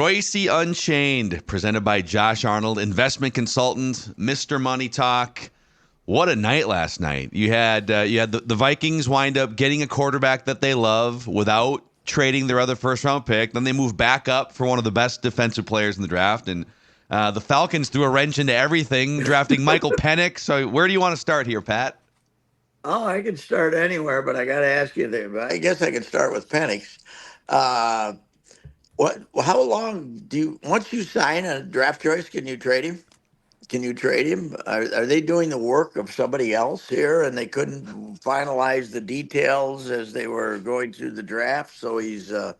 Reusse Unchained, presented by Josh Arnold, investment consultant, Mr. Money Talk. What a night last night. You had the Vikings wind up getting a quarterback that they love without trading their other first-round pick. Then they move back up for one of the best defensive players in the draft. And the Falcons threw a wrench into everything, drafting Michael Penix. So where do you want to start here, Pat? Oh, I can start anywhere, but I got to ask you there. I guess I can start with Penix. How long once you sign a draft choice, can you trade him? Can you trade him? Are they doing the work of somebody else here, and they couldn't finalize the details as they were going through the draft? So they're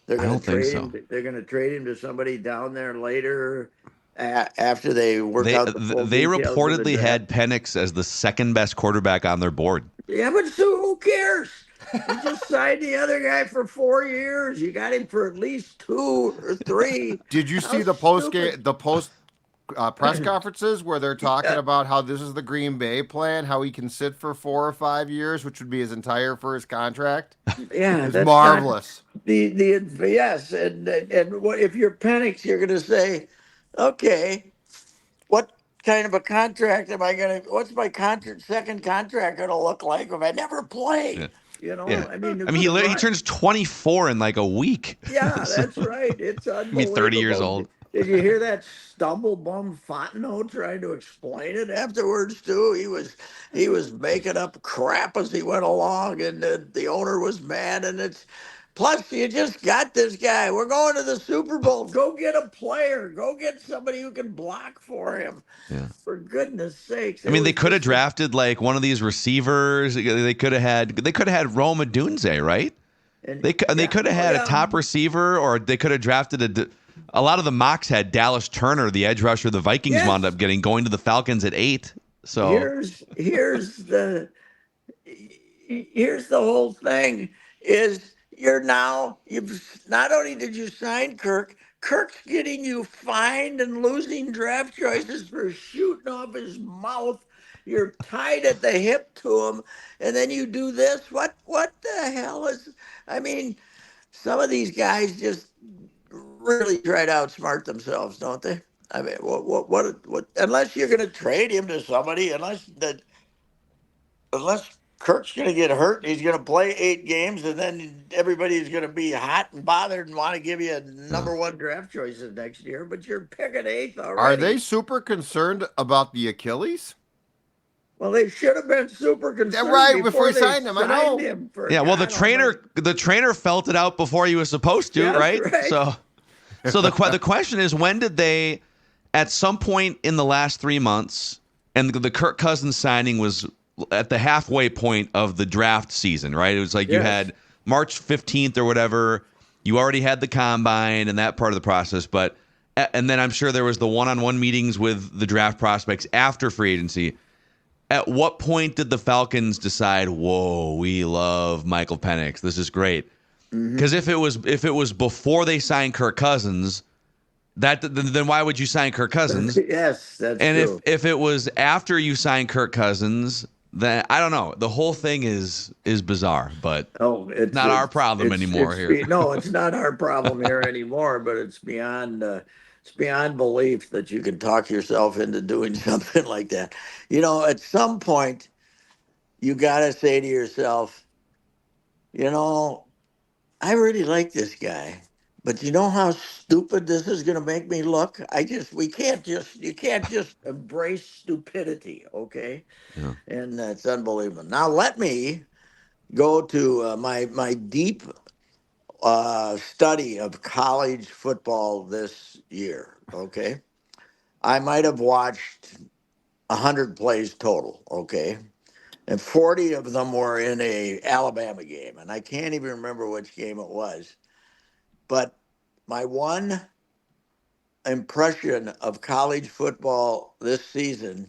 I going don't to think trade so. him. They're going to trade him to somebody down there later, after they work They out the full they details of the reportedly draft. had Penix as the second best quarterback on their board. Yeah, but so who cares? You just signed the other guy for 4 years. You got him for at least 2 or 3. Did you see How the post stupid. press conferences where they're talking Yeah. about how this is the Green Bay plan, how he can sit for 4 or 5 years, which would be his entire first contract? Yeah, It's that's marvelous. not yes, and what if you're Penix, you're going to say, okay, what kind of a contract am I going to? What's my second contract going to look like if I never play? Yeah. You know, Yeah. I mean, I mean, he turns 24 in like a week. Yeah, So, that's right. It's he'll be 30 years unbelievable. old. Did you hear that stumblebum Fontenot trying to explain it afterwards too? He was making up crap as he went along, and the owner was mad. And it's plus you just got this guy. We're going to the Super Bowl. Go get a player. Go get somebody who can block for him. Yeah. For goodness sakes! I mean, they could have drafted like one of these receivers. They could have had Rome Odunze, right? They could have had a top receiver, or they could have drafted a lot of the mocks had Dallas Turner, the edge rusher the Vikings wound up getting, going to the Falcons at 8. So here's the whole thing is you've not only did you sign Kirk's getting you fined and losing draft choices for shooting off his mouth. You're tied at the hip to him, and then you do this. What the hell is? I mean, some of these guys just really try to outsmart themselves, don't they? I mean, what? Unless you're going to trade him to somebody, unless Kirk's going to get hurt, he's going to play 8 games, and then everybody's going to be hot and bothered and want to give you a number 1 draft choices next year. But you're picking 8th already. Are they super concerned about the Achilles? Well, they should have been super concerned before they signed him. I know. Well, the trainer felt it out before he was supposed to, right? So the question is, when did they, at some point in the last 3 months, and the Kirk Cousins signing was at the halfway point of the draft season, right? It was like you had March 15th or whatever. You already had the combine and that part of the process, and then I'm sure there was the one-on-one meetings with the draft prospects after free agency. At what point did the Falcons decide, whoa, we love Michael Penix, this is great? Because if it was before they signed Kirk Cousins, then why would you sign Kirk Cousins? Yes, that's and true. if it was after you signed Kirk Cousins, then I don't know. The whole thing is bizarre, but it's not our problem anymore here. No, it's not our problem here anymore. But it's beyond belief that you can talk yourself into doing something like that. You know, at some point, you got to say to yourself, you know, I really like this guy, but you know how stupid this is going to make me look? You can't just embrace stupidity, okay? Yeah. And it's unbelievable. Now let me go to my deep study of college football this year, okay? I might have watched 100 plays total, okay? And 40 of them were in a Alabama game, and I can't even remember which game it was. But my one impression of college football this season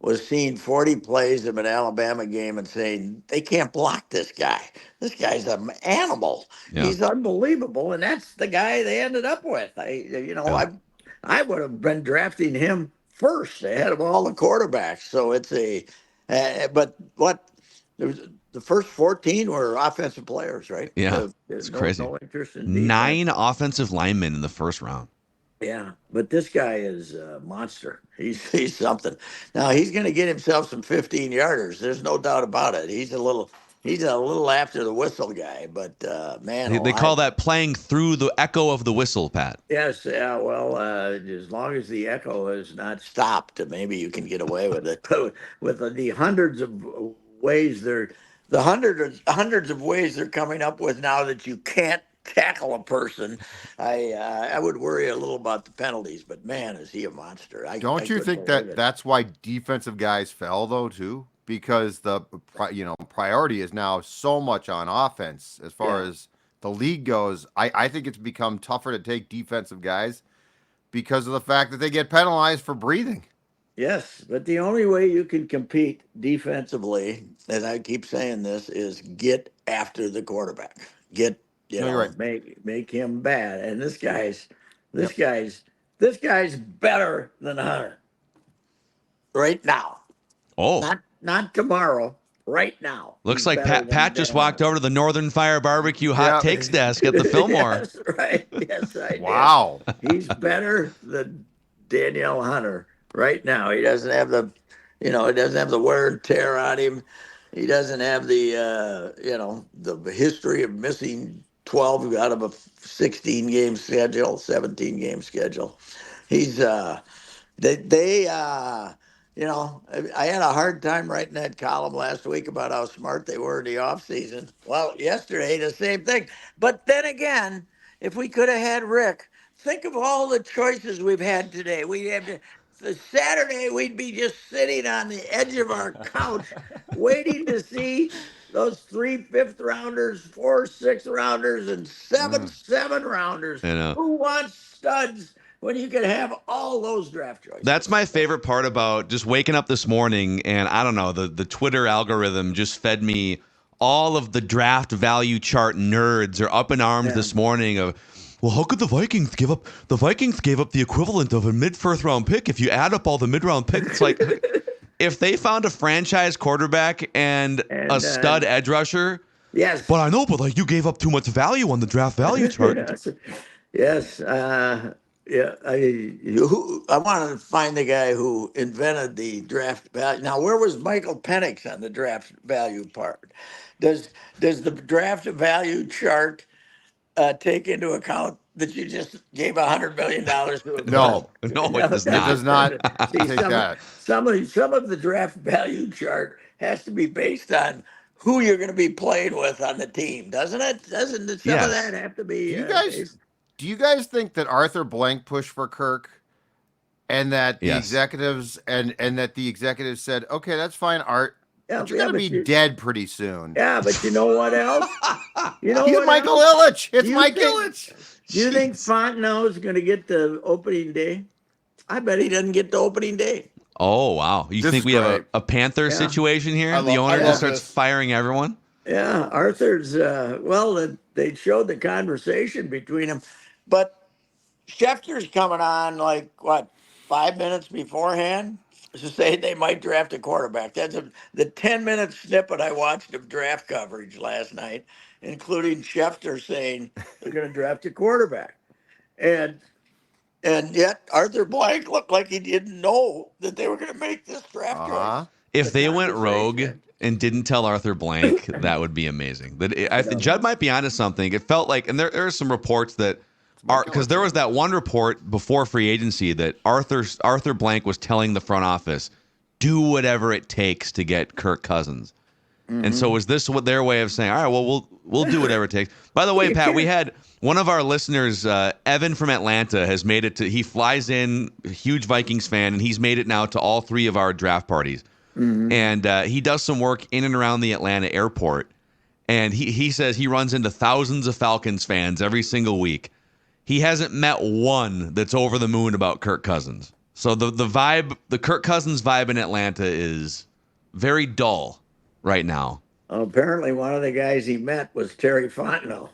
was seeing 40 plays of an Alabama game and saying, they can't block this guy. This guy's an animal. Yeah. He's unbelievable, and that's the guy they ended up with. I would have been drafting him first ahead of all the quarterbacks. So it's but what the first 14 were offensive players, right? Yeah, There's it's no crazy. interest in defense. 9 offensive linemen in the first round. Yeah, but this guy is a monster. He's something. Now he's going to get himself some 15-yarders. There's no doubt about it. He's a little after the whistle guy, but man, They call that playing through the echo of the whistle, Pat. yes, yeah. Well, as long as the echo is not stopped, maybe you can get away with it. But with the hundreds of ways the hundreds of ways they're coming up with now that you can't tackle a person, I would worry a little about the penalties. But man, is he a monster! I Don't you couldn't think believe that it. that's why defensive guys fell though too? Because the priority is now so much on offense as far Yeah. as the league goes. I think it's become tougher to take defensive guys because of the fact that they get penalized for breathing. Yes, but the only way you can compete defensively, and I keep saying this, is get after the quarterback. Get No, you're right. make him bad. And this Yep. guy's this guy's better than Hunter right now. Oh, Not tomorrow. Right now, looks he's like better Pat than just Dan walked Hunter. over to the Northern Fire Barbecue hot Yeah. takes desk at the Fillmore. Yes, right. Yes, I did. Wow. He's better than Danielle Hunter right now. He doesn't have he doesn't have the wear and tear on him. He doesn't have the history of missing 12 out of a 16 game schedule, 17 game schedule. He's I had a hard time writing that column last week about how smart they were in the offseason. Well, yesterday, the same thing. But then again, if we could have had Rick, think of all the choices we've had today. We have the Saturday, we'd be just sitting on the edge of our couch waiting to see those 3 5th-rounders, 4 6th-rounders, and 7 7-rounders. You know. Who wants studs when you can have all those draft choices? That's my favorite part about just waking up this morning, and I don't know, the Twitter algorithm just fed me all of the draft value chart nerds are up in arms this morning of, well, how could the Vikings give up? The Vikings gave up the equivalent of a mid-first round pick if you add up all the mid-round picks. It's like if they found a franchise quarterback and a stud edge rusher. Yes. But I know, but like you gave up too much value on the draft value chart. Yes. Yeah. I wanted to find the guy who invented the draft value. Now, where was Michael Penix on the draft value part? Does the draft value chart take into account that you just gave $100 million to a No. No, it does It not. does not See, take that. some of the draft value chart has to be based on who you're going to be playing with on the team, doesn't it? Doesn't some Yes. of that have to be? Do you guys think that Arthur Blank pushed for Kirk, and that the Yes. executives and that the executives said, "Okay, that's fine, Art, but you're gonna be dead pretty soon." Yeah, but you know what else? You know He's what Michael else? Ilitch. It's Do you Mike think- Ilitch. Do you think Fontenot is going to get the opening day? I bet he doesn't get the opening day. Oh, wow. You This think is we have great. a Panther Yeah. situation here? I The owner love just starts this. firing everyone? Yeah, Arthur's, they showed the conversation between them. But Schefter's coming on 5 minutes beforehand to say they might draft a quarterback. That's the 10-minute snippet I watched of draft coverage last night, including Schefter saying they're going to draft a quarterback. And yet Arthur Blank looked like he didn't know that they were going to make this draft choice. If The they went rogue conversation. and didn't tell Arthur Blank, that would be amazing. I think Judd might be onto something. It felt like, and there are some reports that are, because there was that one report before free agency that Arthur Blank was telling the front office, do whatever it takes to get Kirk Cousins. And so was this what their way of saying, all right, well, we'll do whatever it takes. By the way, Pat, we had one of our listeners, Evan from Atlanta, has made it to, he flies in, a huge Vikings fan, and he's made it now to all 3 of our draft parties. And he does some work in and around the Atlanta airport. And he says he runs into thousands of Falcons fans every single week. He hasn't met one that's over the moon about Kirk Cousins. So the vibe, the Kirk Cousins vibe in Atlanta is very dull right now. Apparently, one of the guys he met was Terry Fontenot,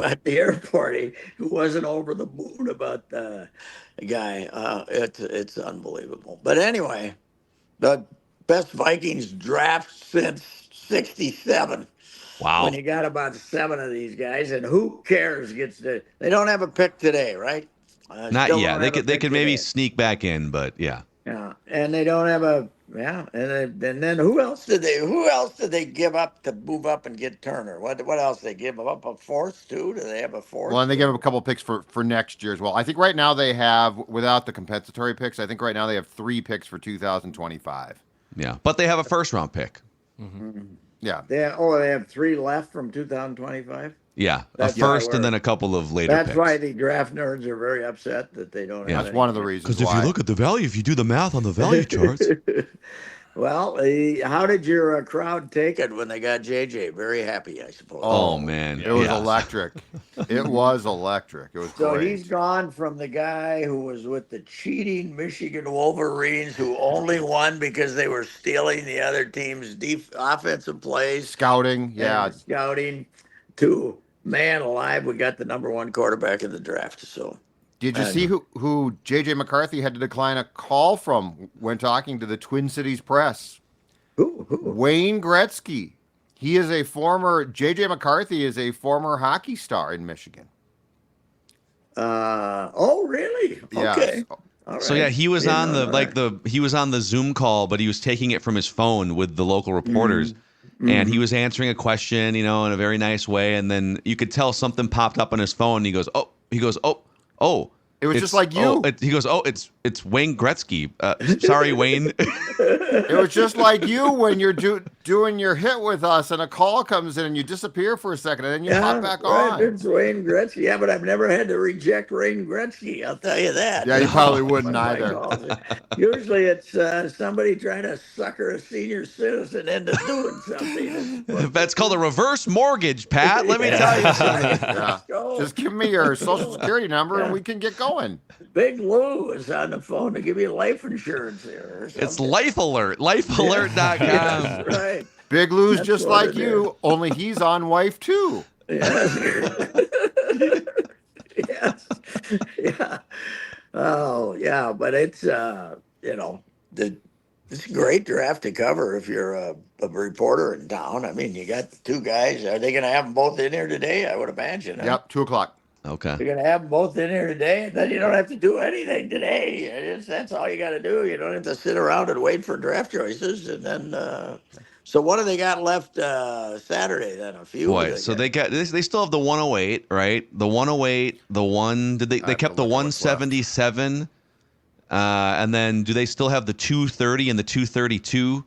at the airport, who wasn't over the moon about the guy. It's unbelievable. But anyway, the best Vikings draft since 67. Wow. When you got about 7 of these guys, and who cares they don't have a pick today, right? Not Still yet. don't They have a could pick maybe today. sneak back in, but yeah. Yeah, and they don't have and then who else did they give up to move up and get Turner? What else they give up a fourth too? Do they have a fourth? Well, and they give them a couple picks for next year as well. I think right now they have, without the compensatory picks, I think right now they have 3 picks for 2025. Yeah, but they have a first round pick. Mm-hmm. Yeah. They have 3 left from 2025. Yeah, That's a first and then a couple of later That's picks. why the draft nerds are very upset that they don't have That's one of the reasons Because if you look at the value, if you do the math on the value charts. Well, how did your crowd take it when they got JJ? Very happy, I suppose. Oh man, it was electric. It was electric. It was So great. he's gone from the guy who was with the cheating Michigan Wolverines, who only won because they were stealing the other team's offensive plays, Scouting, scouting, to man alive, we got the #1 quarterback in the draft. So. Did you see who J.J. McCarthy had to decline a call from when talking to the Twin Cities press? Who? Wayne Gretzky. He is J.J. McCarthy is a former hockey star in Michigan. Oh, really? Yes. Okay. All right. So yeah, he was on he was on the Zoom call, but he was taking it from his phone with the local reporters. And he was answering a question, in a very nice way, and then you could tell something popped up on his phone. And he goes, oh. It was just like you. He goes, it's Wayne Gretzky. Sorry, Wayne. It was just like you when you're doing your hit with us and a call comes in and you disappear for a second and then you pop back on. It's Wayne Gretzky. Yeah, but I've never had to reject Wayne Gretzky. I'll tell you that. Yeah, you probably wouldn't either. Usually it's somebody trying to sucker a senior citizen into doing something. That's called a reverse mortgage, Pat. Let me tell you something. Yeah. Just give me your social security number and we can get going. Big Lou is on the phone to give you life insurance here. It's Life Alert. LifeAlert.com. That's right. Big Lou's just like you, only he's on wife too. Yes. Yes. Yeah. Oh, yeah. But it's it's a great draft to cover if you're a reporter in town. I mean, you got the 2 guys. Are they going to have them both in here today? I would imagine. Yep, 2:00. Okay. You're going to have them both in here today. Then you don't have to do anything today. That's all you got to do. You don't have to sit around and wait for draft choices. And then, so what do they got left Saturday then? A few. Boy, so they still have the 108, right? The 108, they kept the 177, and then do they still have the 230 and the 232?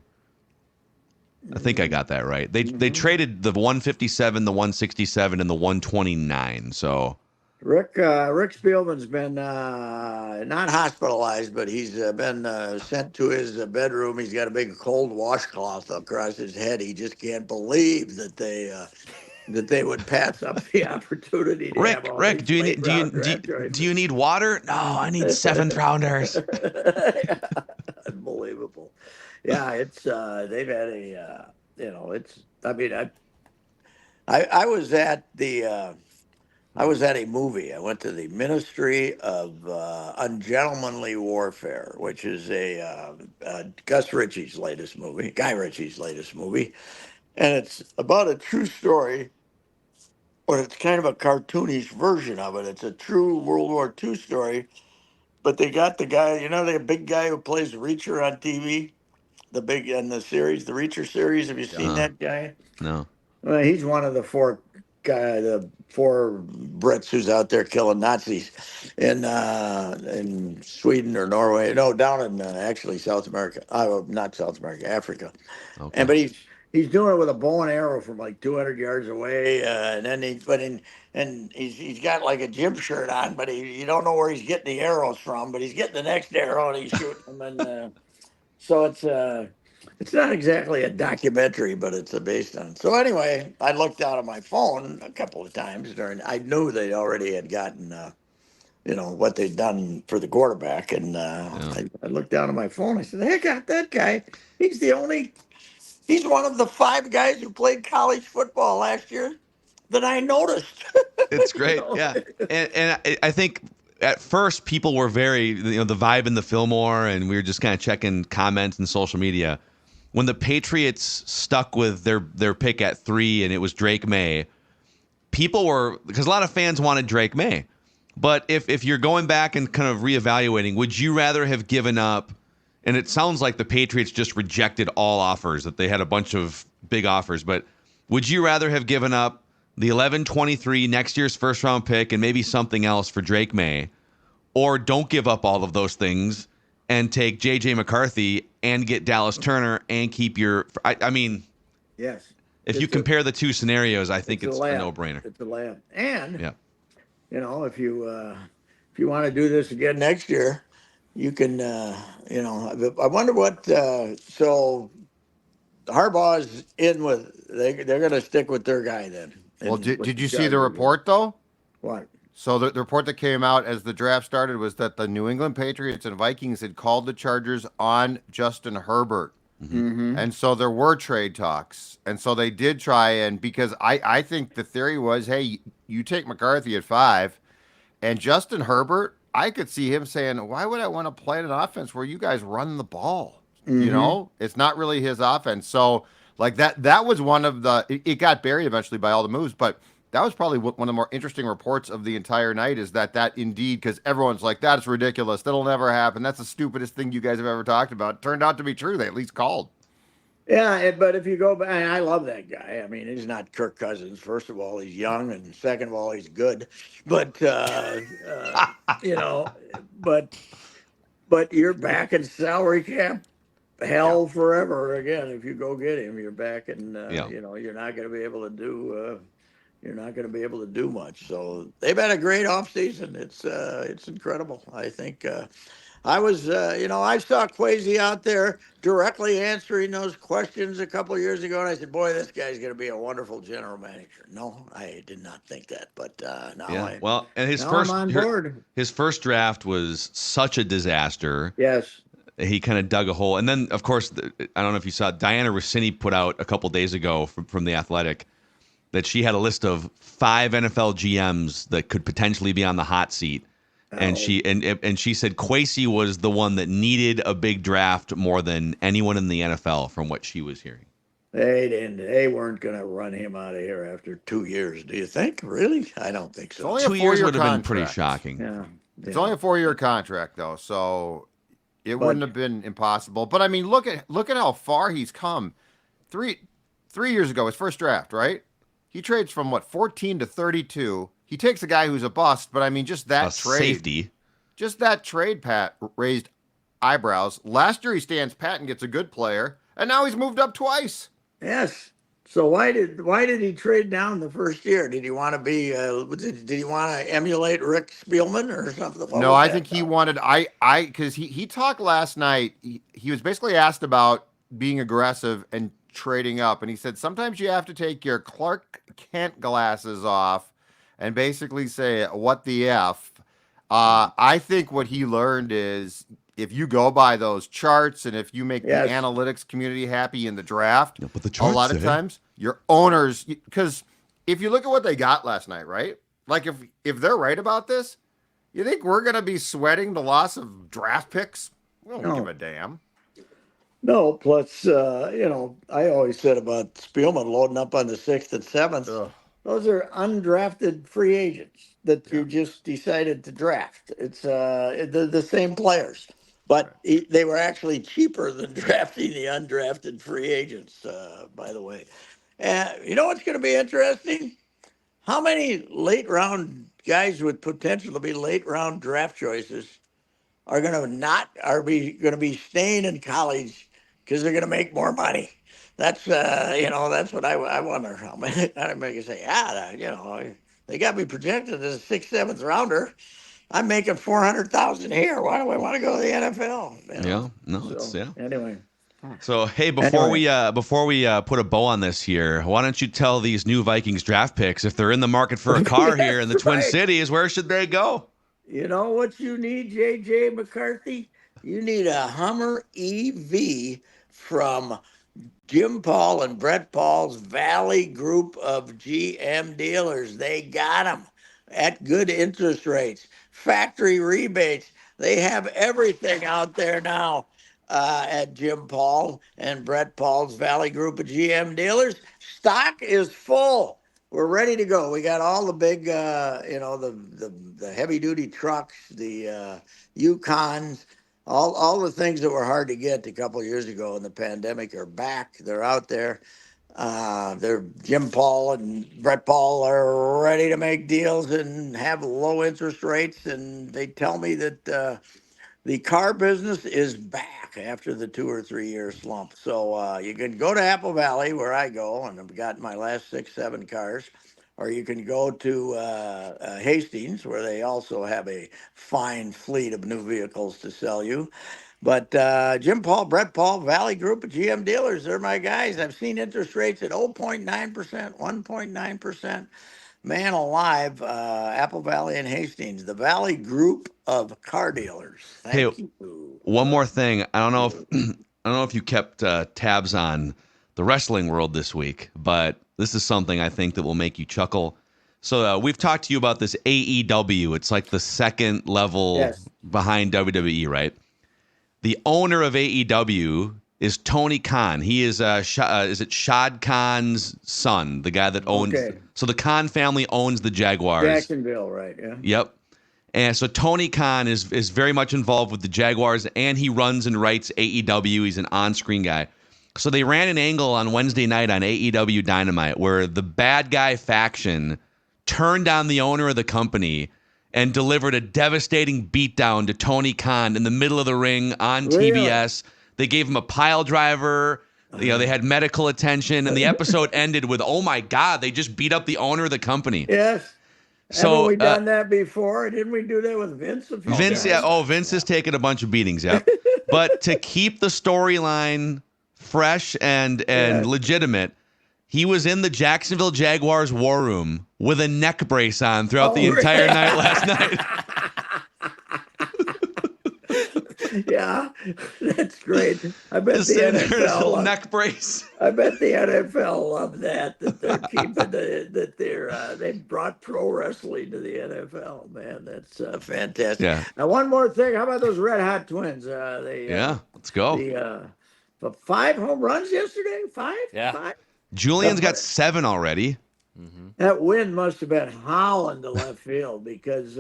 I think I got that right. They traded the 157, the 167, and the 129. So Rick Spielman's been not hospitalized, but he's been sent to his bedroom. He's got a big cold washcloth across his head. He just can't believe that they would pass up the opportunity. To Rick, do you need water? No, I need 7th rounders. Unbelievable. Yeah, it's they've had a it's. I mean, I was at the. I was at a movie. I went to the Ministry of Ungentlemanly Warfare, which is a Guy Ritchie's latest movie, and it's about a true story, but it's kind of a cartoonish version of it. It's a true World War II story, but they got the guy, the big guy who plays Reacher on TV, the Reacher series. Have you seen that guy? No. Well, he's one of the 4 Brits who's out there killing Nazis in Sweden or Norway. No, down in actually South America. Not South America, Africa. Okay. But he's doing it with a bow and arrow from like 200 yards away, and then he's got like a gym shirt on, but you don't know where he's getting the arrows from, but he's getting the next arrow and he's shooting them, and so it's not exactly a documentary, but it's based on. So anyway, I looked down at my phone a couple of times I knew they already had gotten, what they'd done for the quarterback. And I looked down at my phone. I said, heck, that guy, he's one of the 5 guys who played college football last year that I noticed. It's great. Yeah. And I think at first people were very, the vibe in the Fillmore, and we were just kind of checking comments and social media. when the Patriots stuck with their pick at 3 and it was Drake May, people were, because a lot of fans wanted Drake May. But if you're going back and kind of reevaluating, would you rather have given up? And it sounds like the Patriots just rejected all offers, that they had a bunch of big offers. But would you rather have given up the 11-23 next year's first round pick and maybe something else for Drake May, or don't give up all of those things and take J.J. McCarthy and get Dallas Turner and keep your? I mean, yes. If you compare the two scenarios, I think it's a no-brainer. It's a layup. And yeah. If you want to do this again next year, you can. I wonder what. So Harbaugh's in with. They're going to stick with their guy then. Well, did you see the report though? What? So the report that came out as the draft started was that the New England Patriots and Vikings had called the Chargers on Justin Herbert. Mm-hmm. And so there were trade talks. And so they did try, and because I think the theory was, hey, you take McCarthy at 5 and Justin Herbert, I could see him saying, why would I want to play in an offense where you guys run the ball? Mm-hmm. It's not really his offense. So like that was one of it got buried eventually by all the moves, but that was probably one of the more interesting reports of the entire night, is that indeed, because everyone's like, that's ridiculous. That'll never happen. That's the stupidest thing you guys have ever talked about. It turned out to be true. They at least called. Yeah, but if you go back, I love that guy. I mean, he's not Kirk Cousins. First of all, he's young, and second of all, he's good. But but you're back in salary cap hell forever again. If you go get him, you're back in. You're not going to be able to do. You're not going to be able to do much. So they've had a great offseason. It's incredible. I think I was, I saw Kwesi out there directly answering those questions a couple of years ago, and I said, boy, this guy's going to be a wonderful general manager. No, I did not think that, but now and I'm on board. His first draft was such a disaster. Yes. He kind of dug a hole. And then, of course, I don't know if you saw, Diana Rossini put out a couple days ago from The Athletic that she had a list of 5 NFL GMs that could potentially be on the hot seat. And she said Kwesi was the one that needed a big draft more than anyone in the NFL, from what she was hearing. They weren't going to run him out of here after 2 years. Do you think? Really? I don't think so. 2 years would have been pretty shocking. Yeah. It's only a 4-year contract though, so it wouldn't have been impossible. But I mean, look at how far he's come. 3 years ago, his first draft, right? He trades from 14 to 32. He takes a guy who's a bust, but I mean, just that trade. Safety. Just that trade, Pat, raised eyebrows. Last year he stands pat and gets a good player, and now he's moved up twice. Yes. So why did he trade down the first year? Did he want to be? Did he want to emulate Rick Spielman or something? No, I think he wanted. Because he talked last night. He was basically asked about being aggressive and trading up, and he said sometimes you have to take your Clark Kent glasses off and basically say, what the F? I think what he learned is, if you go by those charts and if you make the analytics community happy in the draft, but the charts a lot of times your owners, because if you look at what they got last night, right? Like if they're right about this, you think we're going to be sweating the loss of draft picks? We don't give a damn. No, plus, I always said about Spielman loading up on the 6th and 7th. Ugh. Those are undrafted free agents that you just decided to draft. It's the same players, but they were actually cheaper than drafting the undrafted free agents, by the way. And you know what's going to be interesting? How many late round guys with potential to be late round draft choices are going to be staying in college because they're going to make more money? That's that's what I wonder. How many? Everybody can say, they got me projected as a 6th, 7th rounder. I'm making $400,000 here. Why do I want to go to the NFL? Anyway. So hey, before we put a bow on this here, why don't you tell these new Vikings draft picks, if they're in the market for a car here in the Twin Cities, where should they go? You know what you need, J.J. McCarthy? You need a Hummer EV from Jim Paul and Brett Paul's Valley Group of GM dealers. They got them at good interest rates, factory rebates. They have everything out there now. at Jim Paul and Brett Paul's Valley Group of GM dealers. Stock is full. We're ready to go. We got all the big, the heavy duty trucks, the Yukons, all the things that were hard to get a couple of years ago in the pandemic are back. They're out there. They're Jim Paul and Brett Paul are ready to make deals and have low interest rates. And they tell me that the car business is back after the 2 or 3 year slump. So you can go to Apple Valley where I go, and I've got my last 6, 7 cars, or you can go to Hastings where they also have a fine fleet of new vehicles to sell you. But Jim Paul, Brett Paul, Valley Group of GM dealers, they're my guys. I've seen interest rates at 0.9%, 1.9%. Man alive, Apple Valley and Hastings, the Valley Group of car dealers. Thank you. One more thing. I don't know if I don't know if you kept tabs on the wrestling world this week, but this is something I think that will make you chuckle. So we've talked to you about this AEW. It's like the second level behind WWE, right? The owner of AEW is Tony Khan. He is is it Shad Khan's son, the guy that owns. Okay. So the Khan family owns the Jaguars. Jacksonville, right? Yeah. Yep. And so Tony Khan is very much involved with the Jaguars, and he runs and writes AEW. He's an on-screen guy. So they ran an angle on Wednesday night on AEW Dynamite where the bad guy faction turned on the owner of the company and delivered a devastating beatdown to Tony Khan in the middle of the ring on TBS. They gave him a pile driver. You know, they had medical attention, and the episode ended with, "Oh my God, they just beat up the owner of the company." Yes. So haven't we done that before? Didn't we do that with Vince? Vince, yeah. Oh, Vince has taken a bunch of beatings, yeah. But to keep the storyline fresh and legitimate, he was in the Jacksonville Jaguars war room with a neck brace on throughout the entire night last night. Yeah, that's great. I bet Just the sitting there in his NFL little neck brace. I bet the NFL love that they're keeping they brought pro wrestling to the NFL. Man, that's fantastic. Yeah. Now one more thing. How about those Red Hot Twins? Let's go. The 5 home runs yesterday. 5. Yeah. 5. Julian's got 7 already. Mm-hmm. That wind must have been howling to left field because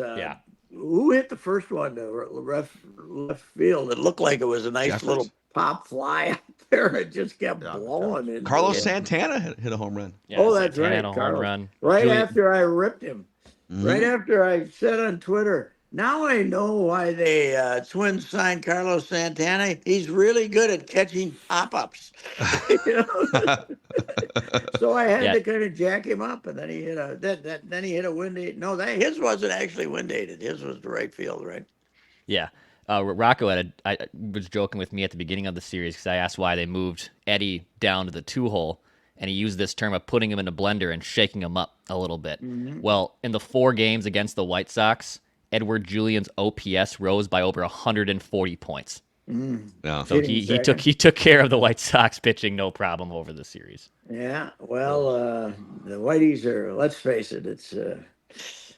who hit the first one to left field? It looked like it was a nice little pop fly out there. It just kept blowing. Carlos Santana hit a home run. Yeah, that's right. Home run. Right after I ripped him. Mm-hmm. Right after I said on Twitter, now I know why they Twins signed Carlos Santana. He's really good at catching pop-ups. So I had to kind of jack him up, and then he hit a wind aided. No, his wasn't actually wind aided. His was the right field, right? Yeah. Rocco was joking with me at the beginning of the series because I asked why they moved Eddie down to the 2-hole, and he used this term of putting him in a blender and shaking him up a little bit. Mm-hmm. Well, in the 4 games against the White Sox, Edward Julian's OPS rose by over 140 points. Mm. Yeah. So he took care of the White Sox pitching no problem over the series. Yeah. Well, the Whiteys are. Let's face it. It's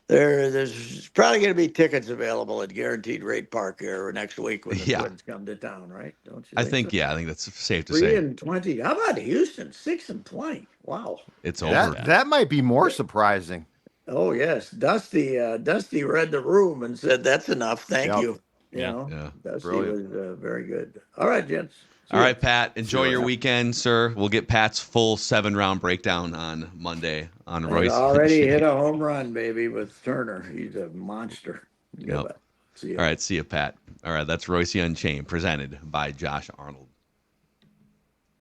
there's probably going to be tickets available at Guaranteed Rate Park here next week when the Twins come to town, right? Don't you? I think that's safe to 3 say. 3-20. How about Houston? 6-20. Wow. It's over. That might be more surprising. Oh yes, Dusty read the room and said, "That's enough, thank you." Dusty was very good. All right, gents. All right, Pat. Enjoy your weekend, sir. We'll get Pat's full 7-round breakdown on Monday on Reusse. Already hit a home run, baby, with Turner. He's a monster. Yep. All right, see you, Pat. All right, that's Reusse Unchained, presented by Josh Arnold.